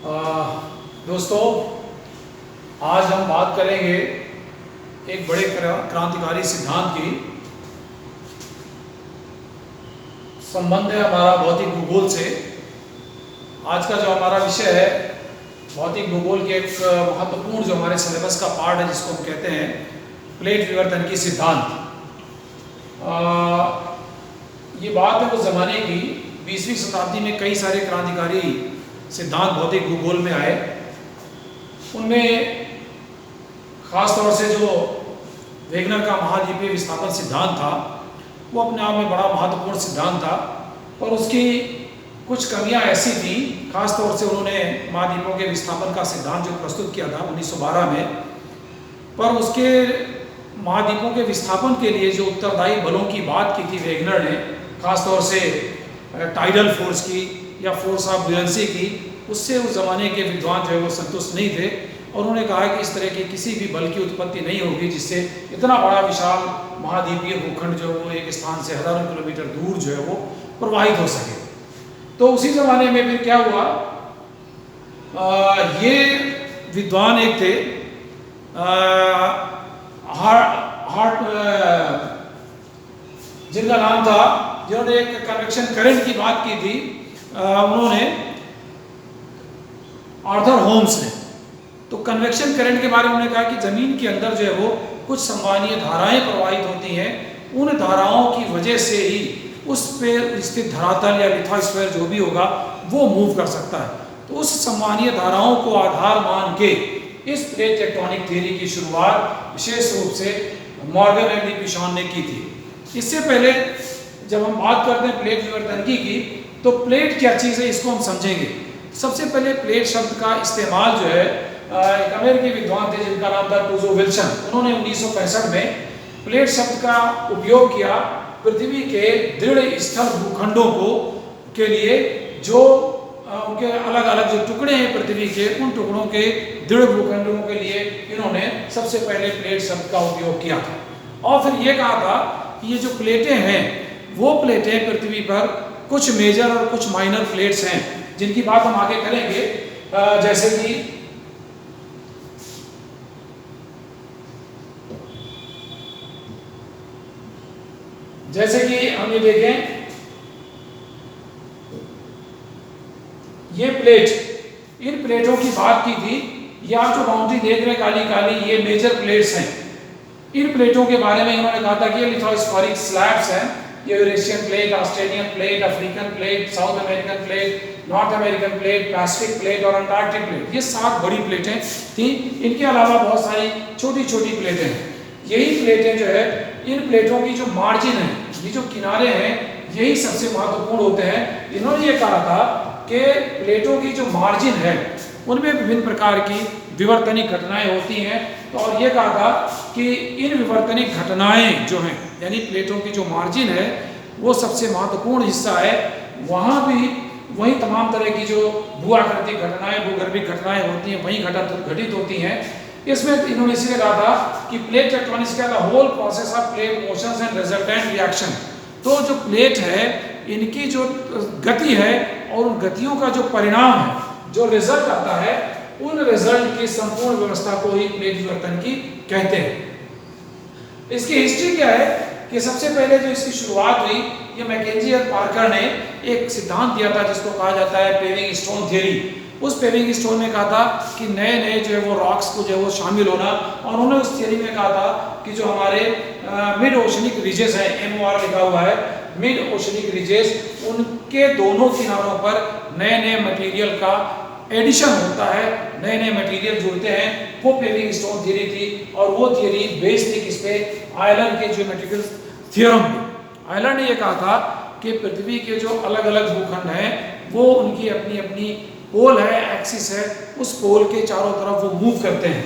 दोस्तों, आज हम बात करेंगे एक बड़े क्रांतिकारी सिद्धांत की। संबंध है हमारा भौतिक भूगोल से। आज का जो हमारा विषय है भौतिक भूगोल के एक महत्वपूर्ण जो हमारे सिलेबस का पार्ट है, जिसको हम कहते हैं प्लेट विवर्तन की सिद्धांत। ये बात है उस ज़माने की, 20वीं शताब्दी में कई सारे क्रांतिकारी सिद्धांत भौतिक भूगोल में आए। उनमें ख़ास तौर से जो वेगनर का महाद्वीपीय विस्थापन सिद्धांत था, वो अपने आप में बड़ा महत्वपूर्ण सिद्धांत था, और उसकी कुछ कमियां ऐसी थी। ख़ास तौर से उन्होंने महाद्वीपों के विस्थापन का सिद्धांत जो प्रस्तुत किया था 1912 में, पर उसके महाद्वीपों के विस्थापन के लिए जो उत्तरदायी बलों की बात की थी वेगनर ने, ख़ास तौर से टाइडल फोर्स की या फोर्स ऑफ बुयंसी की, उससे उस ज़माने के विद्वान जो है वो संतुष्ट नहीं थे। और उन्होंने कहा कि इस तरह की किसी भी बल की उत्पत्ति नहीं होगी जिससे इतना बड़ा विशाल महाद्वीपीय भूखंड जो वो एक स्थान से हज़ारों किलोमीटर दूर जो है वो प्रवाहित हो सके। तो उसी ज़माने में फिर क्या हुआ, ये विद्वान एक थे जिनका नाम था, जिन्होंने एक कन्वेक्शन करंट की बात की थी, उन्होंने आर्थर होम्स ने। तो कन्वेक्शन करंट के बारे में उन्होंने कहा कि ज़मीन के अंदर जो है वो कुछ संवहनीय धाराएं प्रवाहित होती हैं, उन धाराओं की वजह से ही उस पर स्थित धरातल या लिथोस्फीयर जो भी होगा वो मूव कर सकता है। तो उस संवहनीय धाराओं को आधार मान के इस प्लेट टेक्टोनिक थ्योरी की शुरुआत विशेष रूप से मॉर्गन एंड डी पिशान ने की थी। इससे पहले जब हम बात करते हैं प्लेट विवर्तनकी की, तो प्लेट क्या चीज़ है इसको हम समझेंगे। सबसे पहले प्लेट शब्द का इस्तेमाल जो है एक अमेरिकी विद्वान थे जिनका नाम था टूजो विल्सन। उन्होंने 1965 में प्लेट शब्द का उपयोग किया पृथ्वी के दृढ़ स्थल भूखंडों को के लिए, जो उनके अलग अलग जो टुकड़े हैं पृथ्वी के, उन टुकड़ों के दृढ़ भूखंडों के लिए इन्होंने सबसे पहले प्लेट शब्द का उपयोग किया था। और फिर ये कहा था कि ये जो प्लेटें हैं वो प्लेटें पृथ्वी पर कुछ मेजर और कुछ माइनर प्लेट्स हैं, जिनकी बात हम आगे करेंगे। जैसे कि हम ये देखें, ये प्लेट, इन प्लेटों की बात की थी। ये आप जो बाउंड्री देख रहे हैं काली काली, ये मेजर प्लेट्स हैं। इन प्लेटों के बारे में इन्होंने कहा था कि ये लिथोस्फेरिक स्लैब्स हैं। ये Eurasian plate, Australian plate, African plate, south American plate, north American plate, Pacific plate और अंटार्कटिक प्लेट, ये 7 बड़ी प्लेटें थी। इनके अलावा बहुत सारी छोटी छोटी प्लेटें हैं। यही प्लेटें जो है, इन प्लेटों की जो मार्जिन है, ये जो किनारे हैं, यही सबसे महत्वपूर्ण होते हैं। इन्होंने ये कहा था कि प्लेटों की जो मार्जिन है उनमें विभिन्न प्रकार की विवर्तनिक घटनाएं होती हैं। तो और ये कहा था कि इन विवर्तनिक घटनाएं जो हैं, यानी प्लेटों की जो मार्जिन है वो सबसे महत्वपूर्ण हिस्सा है। वहाँ भी वही तमाम तरह की जो भूआकृतिक घटनाएं, भूगर्भिक घटनाएं होती हैं, वहीं घटित होती हैं। इसमें इन्होंने इसलिए कहा था कि प्लेट टेक्टोनिक्स का the whole process of plate motions and resultant reaction. तो जो प्लेट है, इनकी जो गति है और उन गतियों का जो परिणाम है, जो रिजल्ट आता है, उन रिजल्ट की संपूर्ण व्यवस्था को ही प्लेट विवर्तन की कहते हैं। इसकी हिस्ट्री क्या है कि सबसे पहले जो इसकी शुरुआत हुई, ये मैकेंजी और पार्कर ने एक सिद्धांत दिया था जिसको कहा जाता है पेविंग स्टोन थ्योरी। उस पेविंग स्टोन में कहा था कि नए नए जो है वो रॉक्स को जो है वो शामिल होना, और उन्होंने उस थ्योरी में कहा था कि जो हमारे मिड ओशनिक रिजेस हैं, MOR लिखा हुआ है, मिड ओशनिक रिजेस, उनके दोनों किनारों पर नए नए मटेरियल का एडिशन होता है, नए नए मटेरियल जुड़ते हैं। वो पेविंग स्टोन थ्योरी थी, और वो थ्योरी बेस्ड थी किस पे, आयलर के ज्योमेट्रिकल थ्योरम पे। आयलर ने ये कहा था कि पृथ्वी के जो अलग अलग भूखंड हैं वो उनकी अपनी अपनी पोल है, एक्सिस है, उस पोल के चारों तरफ वो मूव करते हैं।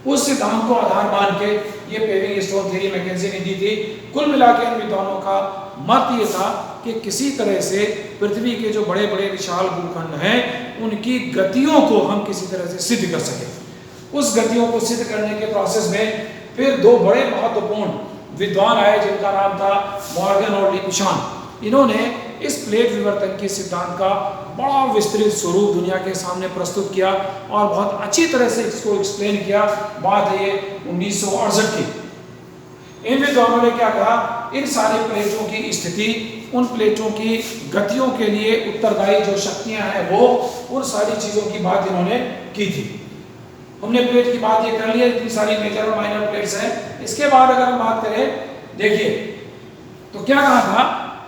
उस सिद्धांत को आधार मान के ये पेविंग स्टोन थ्योरी मैकेंजी ने दी थी। कुल मिला के इन विद्वानों का मत ये था कि किसी तरह से पृथ्वी के जो बड़े बड़े विशाल भूखंड हैं उनकी गतियों को हम किसी तरह से सिद्ध कर सकें। उस गतियों को सिद्ध करने के प्रोसेस में फिर 2 बड़े महत्वपूर्ण विद्वान आए जिनका नाम था मॉर्गन और डी पिशान। इन्होंने इस प्लेट विवर्तन के सिद्धांत का बड़ा विस्तृत स्वरूप दुनिया के सामने प्रस्तुत किया और बहुत अच्छी तरह से इसको एक्सप्लेन किया। बात है ये 1968 की। इन विद्वानों ने क्या कहा, इन सारे प्लेटों की स्थिति, उन प्लेटों की गतियों के लिए उत्तरदायी जो शक्तियां हैं वो, उन सारी चीजों की बात इन्होंने की थी। हमने प्लेट की बात ये कर ली है, इतनी सारी मेजर और माइनर प्लेट्स हैं। इसके बाद अगर हम बात करें, देखिए तो क्या कहा था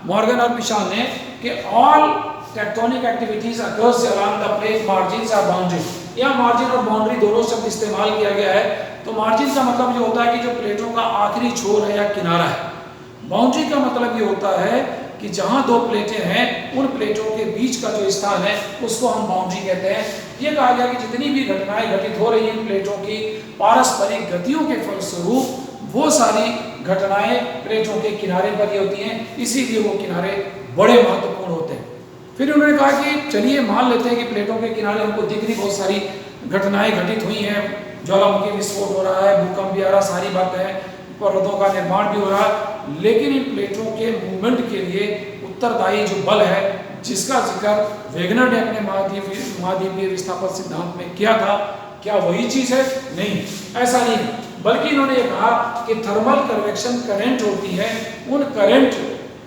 मॉर्गन और पिशाल ने कि all tectonic activities occurs around the plate margins और बाउंड्री। यहाँ मार्जिन और बाउंड्री दोनों शब्द इस्तेमाल किया गया है। तो मार्जिन का मतलब ये होता है कि जो प्लेटों का आखिरी छोर है या किनारा है। बाउंड्री का मतलब ये होता है कि जहां दो प्लेटें हैं उन प्लेटों के बीच का जो स्थान है उसको हम बाउंड्री कहते हैं। ये कहा गया कि जितनी भी घटनाएं घटित हो रही हैं इन प्लेटों की पारस्परिक गतियों के फलस्वरूप वो सारी घटनाएं प्लेटों के किनारे पर ही होती हैं, इसीलिए वो किनारे बड़े महत्वपूर्ण होते हैं। फिर उन्होंने कहा कि चलिए मान लेते हैं कि प्लेटों के किनारे हमको दिख रही बहुत सारी घटनाएं घटित हुई हैं, ज्वालामुखी विस्फोट हो रहा है, भूकंप भी आ रहा, सारी बातें हैं, पर्वतों का निर्माण भी हो रहा है, लेकिन इन प्लेटों के मूवमेंट के लिए उत्तरदायी जो बल है जिसका जिक्र वेगनर ने अपने महाद्वीपीय विस्थापन सिद्धांत में किया था, क्या वही चीज है? नहीं, ऐसा नहीं, बल्कि इन्होंने ये कहा कि थर्मल कन्वेक्शन करंट होती है, उन करंट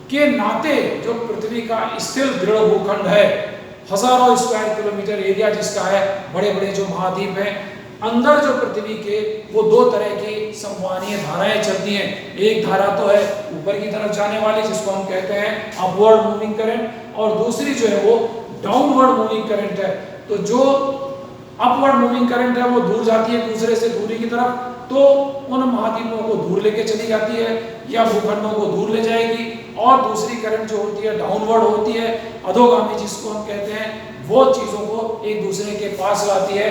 के नाते जो पृथ्वी का स्थिर दृढ़ भूखंड है, हजारों स्क्वायर किलोमीटर एरिया जिसका है, बड़े बड़े जो महाद्वीप हैं, अंदर जो पृथ्वी के वो दो तरह की संवहनीय धाराएं चलती हैं। एक धारा तो है ऊपर की तरफ जाने वाली जिसको हम कहते हैं अपवर्ड मूविंग करंट, और दूसरी जो है वो डाउनवर्ड मूविंग करंट है। तो जो अपवर्ड मूविंग करंट है वो दूर जाती है दूसरे से दूरी की तरफ, तो उन महाद्वीपों को दूर लेके चली जाती है या भूखंडों को दूर ले जाएगी, और दूसरी करंट जो होती है डाउनवर्ड होती है, अधोगामी जिसको हम कहते हैं, वो चीजों को एक दूसरे के पास लाती है।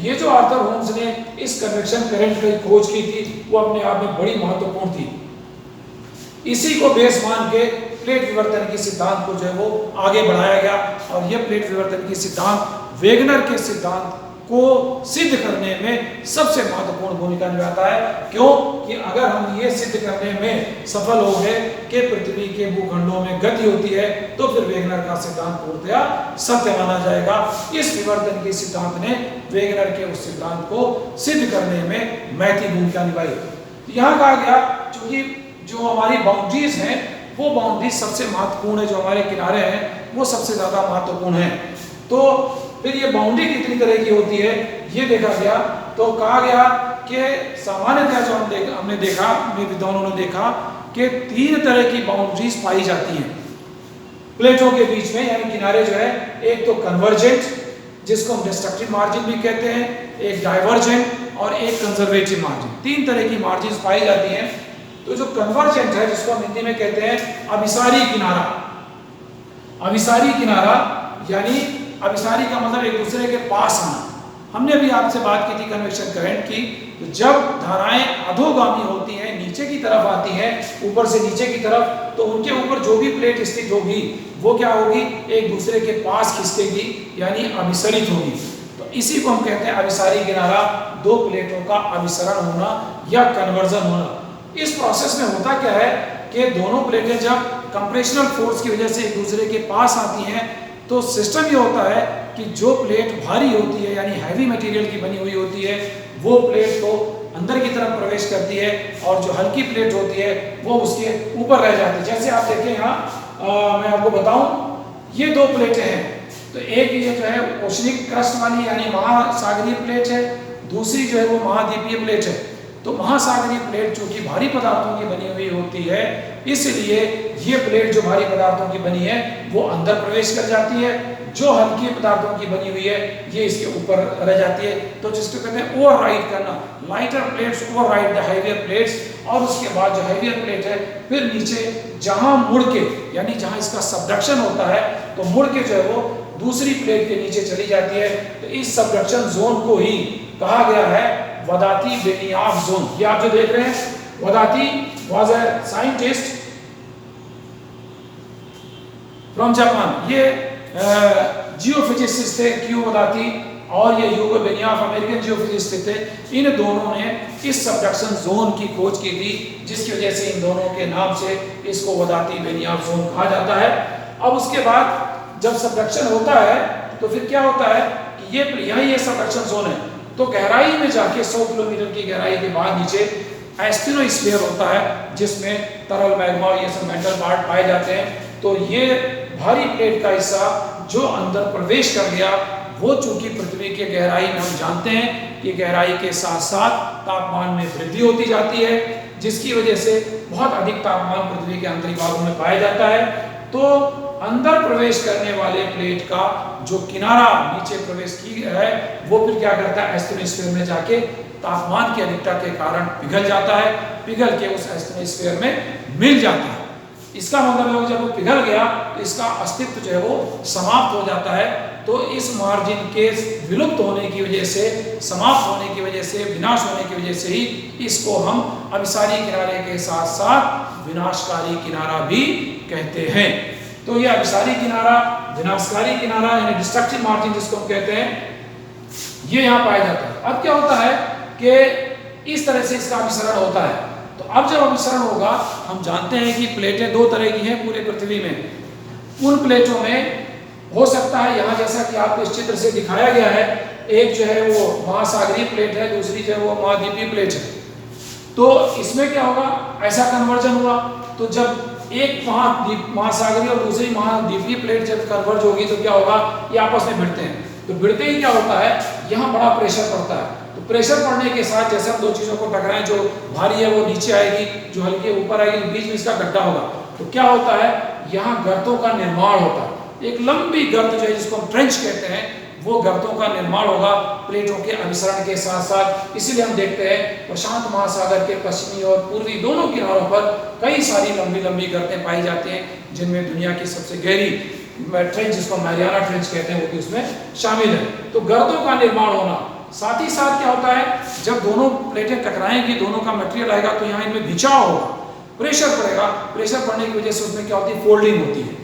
ये जो आर्थर होम्स ने इस कन्वेक्शन करंट की खोज की थी वो अपने आप में बड़ी महत्वपूर्ण थी। इसी को बेस मान के प्लेट विवर्तन की सिद्धांत को जो है वो आगे बढ़ाया गया, और यह प्लेट विवर्तन की सिद्धांत वेगनर के सिद्धांत को सिद्ध करने में सबसे महत्वपूर्ण भूमिका निभाता है। क्यों कि अगर हम ये सिद्ध करने में सफल हो गए कि पृथ्वी के भूखंडों में गति होती है, तो फिर वेगनर का सिद्धांत पूर्णतया सत्य माना जाएगा। इस विवर्तन के सिद्धांत ने वेगनर के उस सिद्धांत को सिद्ध करने में महती भूमिका निभाई। यहाँ कहा गया क्योंकि जो हमारी बाउंड्रीज हैं वो बाउंड्रीज सबसे महत्वपूर्ण है, जो हमारे किनारे हैं वो सबसे ज्यादा महत्वपूर्ण है। तो फिर ये बाउंड्री कितनी तरह की होती है ये देखा गया। तो कहा गया कि सामान्यतः जो हमने देखा, विद्वानों ने देखा कि 3 तरह की बाउंड्रीज पाई जाती हैं प्लेटों के बीच में, यानी किनारे जो है, एक तो कन्वर्जेंट जिसको हम डिस्ट्रक्टिव मार्जिन भी कहते हैं, एक डाइवर्जेंट और एक कंजर्वेटिव मार्जिन। 3 तरह की मार्जिन पाई जाती हैं। तो जो कन्वर्जेंट है जिसको हम हिंदी में कहते हैं अभिसारी किनारा, अभिसारी किनारा यानी अभिसारी का मतलब एक दूसरे के पास आना। हमने अभी आपसे बात की थी कन्वेक्शन करंट की, तो जब धाराएं अधोगामी होती हैं, नीचे की तरफ आती हैं, ऊपर से नीचे की तरफ, तो उनके ऊपर जो भी प्लेट स्थित होगी वो क्या होगी, एक दूसरे के पास खिसकेगी, यानी अभिसरित होगी। तो इसी को हम कहते हैं अभिसारी किनारा, दो प्लेटों का अभिसरण होना या कन्वर्जन होना। इस प्रोसेस में होता क्या है कि दोनों प्लेटें जब कंप्रेशनल फोर्स की वजह से एक दूसरे के पास आती हैं, तो सिस्टम ये होता है कि जो प्लेट भारी होती है यानी हैवी मटेरियल की बनी हुई होती है, वो प्लेट को अंदर की तरफ प्रवेश करती है, और जो हल्की प्लेट होती है वो उसके ऊपर रह जाती है। जैसे आप देखें यहाँ मैं आपको बताऊं, ये 2 प्लेटें हैं। तो एक ये जो है ओशनिक क्रस्ट वाली यानी महासागरीय प्लेट है, दूसरी जो है वो महाद्वीपीय प्लेट है। तो महासागरीय प्लेट जो कि भारी पदार्थों की बनी हुई होती है, इसलिए ये प्लेट जो भारी पदार्थों की बनी है वो अंदर प्रवेश कर जाती है, जो हल्की पदार्थों की बनी हुई है ये इसके ऊपर रह जाती है। तो जिसको कहते हैं ओवरराइड करना, lighter plates override the heavier plates, और उसके बाद जो हेवियर प्लेट है फिर नीचे जहां मुड़ के, यानी जहां इसका सबडक्शन होता है, तो मुड़ के जो है वो दूसरी प्लेट के नीचे चली जाती है। तो इस सबडक्शन जोन को ही कहा गया है वदाती बेनियाफ जोन। ये आप जो देख रहे हैं, Wadati was a scientist from Japan. ये जियोफिजिसिस्ट थे क्यू वदाती, और ये ह्यूगो बेनियाफ अमेरिकन जियोफिजिस्ट थे। इन दोनों ने इस सबडक्शन जोन की खोज की थी, जिसकी वजह से इन दोनों के नाम से इसको वदाती बेनियाफ जोन कहा जाता है। अब उसके बाद जब सबडक्शन होता है तो फिर क्या होता है कि ये सबडक्शन जोन है, तो गहराई में जाके 100 किलोमीटर की गहराई के बाद नीचे एस्टेनोस्फीयर होता है जिसमें तरल मैग्मा और ये सब मेटल पार्ट पाए जाते हैं। तो ये भारी प्लेट का हिस्सा जो अंदर प्रवेश कर गया वो चूंकि पृथ्वी के गहराई में हम जानते हैं कि गहराई के साथ साथ तापमान में वृद्धि होती जाती है, जिसकी वजह से बहुत अधिक तापमान पृथ्वी के आंतरिक भागों में पाया जाता है। तो अंदर प्रवेश करने वाले प्लेट का जो किनारा नीचे प्रवेश की है वो फिर क्या करता है, एस्टेनोस्फीयर में जाके तापमान की अधिकता के कारण पिघल जाता है, पिघल के उस एस्टेनोस्फीयर में मिल जाता है। इसका मतलब है जब वो पिघल गया तो इसका अस्तित्व जो है वो समाप्त हो जाता है। तो इस मार्जिन के विलुप्त होने की वजह से, समाप्त होने की वजह से, विनाश होने की वजह से ही इसको हम अभिसारी किनारे के साथ साथ विनाशकारी किनारा भी कहते हैं। तो ये अभिसारी किनारा, विनाशकारी किनारा यानी डिस्ट्रक्टिव मार्जिन जिसको हम कहते हैं, ये यहाँ पाया जाता है। अब क्या होता है कि इस तरह से इसका अभिसरण होता है। तो अब जब अभिसरण होगा, हम जानते हैं कि प्लेटें दो तरह की हैं पूरे पृथ्वी में। उन प्लेटों में हो सकता है यहाँ जैसा कि आपको इस चित्र से दिखाया गया है, एक जो है वो महासागरीय प्लेट है, दूसरी जो है वो महाद्वीपीय प्लेट है। तो इसमें क्या होगा, ऐसा कन्वर्जन हुआ तो जब एक महासागरीय और दूसरी महाद्वीपीय प्लेट जब कन्वर्ज होगी तो क्या होगा, ये आपस में भिड़ते हैं। तो भिड़ते ही क्या होता है, यहाँ बड़ा प्रेशर पड़ता है। तो प्रेशर पड़ने के साथ जैसे हम दो चीज़ों को टकराएं, जो भारी है वो नीचे आएगी, जो हल्की है ऊपर आएगी, बीच में इसका गड्ढा होगा। तो क्या होता है, यहाँ गर्तों का निर्माण होता है। एक लंबी गर्त जो है जिसको हम ट्रेंच कहते हैं, वो गर्तों का निर्माण होगा प्लेटों के अभिसरण के साथ साथ। इसीलिए हम देखते हैं प्रशांत महासागर के पश्चिमी और पूर्वी दोनों किनारों पर कई सारी लंबी लंबी गर्तें पाई जाती हैं, जिनमें दुनिया की सबसे गहरी ट्रेंच जिसको मैरियाना ट्रेंच कहते हैं वो भी उसमें शामिल है। तो गर्तों का निर्माण होना, साथ ही साथ क्या होता है, जब दोनों प्लेटें टकराएंगी, दोनों का मटेरियल आएगा तो यहाँ इनमें खिंचाव होगा, प्रेशर पड़ेगा। प्रेशर पड़ने की वजह से उसमें क्या होती है, फोल्डिंग होती है,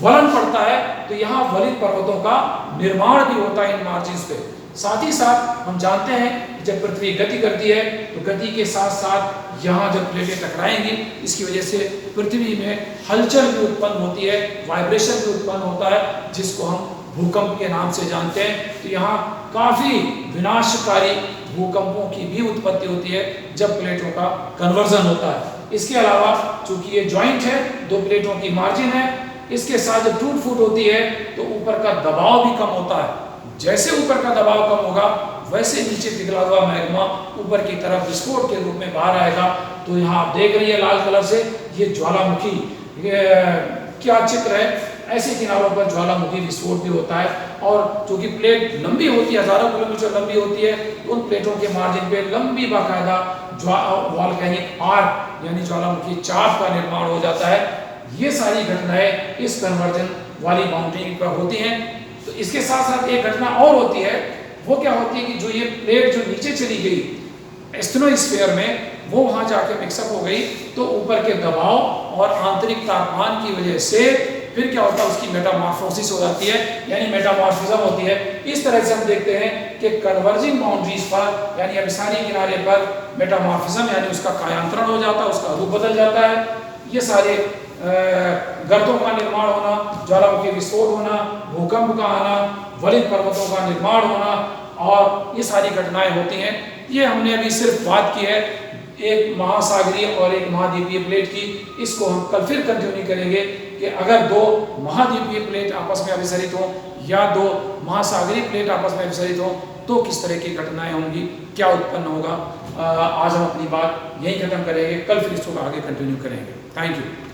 वलन पड़ता है। तो यहाँ वलित पर्वतों का निर्माण भी होता है इन मार्जिन्स पे। साथ ही साथ हम जानते हैं कि जब पृथ्वी गति करती है तो गति के साथ साथ यहाँ जब प्लेटें टकराएंगी, इसकी वजह से पृथ्वी में हलचल भी उत्पन्न होती है, वाइब्रेशन भी उत्पन्न होता है, जिसको हम भूकंप के नाम से जानते हैं। तो यहाँ काफी विनाशकारी भूकंपों की भी उत्पत्ति होती है जब प्लेटों का कन्वर्जन होता है। इसके अलावा चूंकि ये जॉइंट है, दो प्लेटों की मार्जिन है, इसके साथ जब टूट फूट होती है तो ऊपर का दबाव भी कम होता है। जैसे ऊपर का दबाव कम होगा वैसे नीचे पिघला हुआ मैग्मा ऊपर की तरफ विस्फोट के रूप में बाहर आएगा। तो यहाँ आप देख रही है लाल कलर से, ये ज्वालामुखी, क्या चित्र है, ऐसे किनारों पर ज्वालामुखी विस्फोट भी होता है। और चूंकि प्लेट लंबी होती है, हजारों किलोमीटर लंबी होती है, तो उन प्लेटों के मार्जिन पे लंबी बाकायदा वॉल्केनिक आर्क यानी ज्वालामुखी चाप का निर्माण हो जाता है। ये सारी घटनाएं इस कन्वर्जन वाली बाउंड्री पर होती हैं। तो इसके साथ साथ एक घटना और होती है, वो क्या होती है कि जो ये प्लेट जो नीचे चली गई एस्टेनोस्फीयर में, वो वहां जाके मिक्सअप हो गई, तो ऊपर के दबाव और आंतरिक तापमान की वजह से फिर क्या होता है, उसकी मेटामॉर्फोसिस हो जाती है, यानी मेटामॉर्फिज्म होती है। इस तरह से हम देखते हैं कि कन्वर्जिंग बाउंड्रीज पर यानी अभिसारी किनारे पर मेटामॉर्फिज्म यानी उसका कायांतरण हो जाता है, उसका रूप बदल जाता है। ये सारे गर्तों का निर्माण होना, ज्वालामुखी विस्फोट होना, भूकंप का आना, वलित पर्वतों का निर्माण होना, और ये सारी घटनाएं होती हैं। ये हमने अभी सिर्फ बात की है एक महासागरीय और एक महाद्वीपीय प्लेट की। इसको हम कल फिर कंटिन्यू करेंगे कि अगर दो महाद्वीपीय प्लेट आपस में अभिसरित हों या दो महासागरीय प्लेट आपस में अभिसरित हों तो किस तरह की घटनाएं होंगी, क्या उत्पन्न होगा। आज हम अपनी बात यहीं खत्म करेंगे, कल फिर इसको आगे कंटिन्यू करेंगे। Thank you.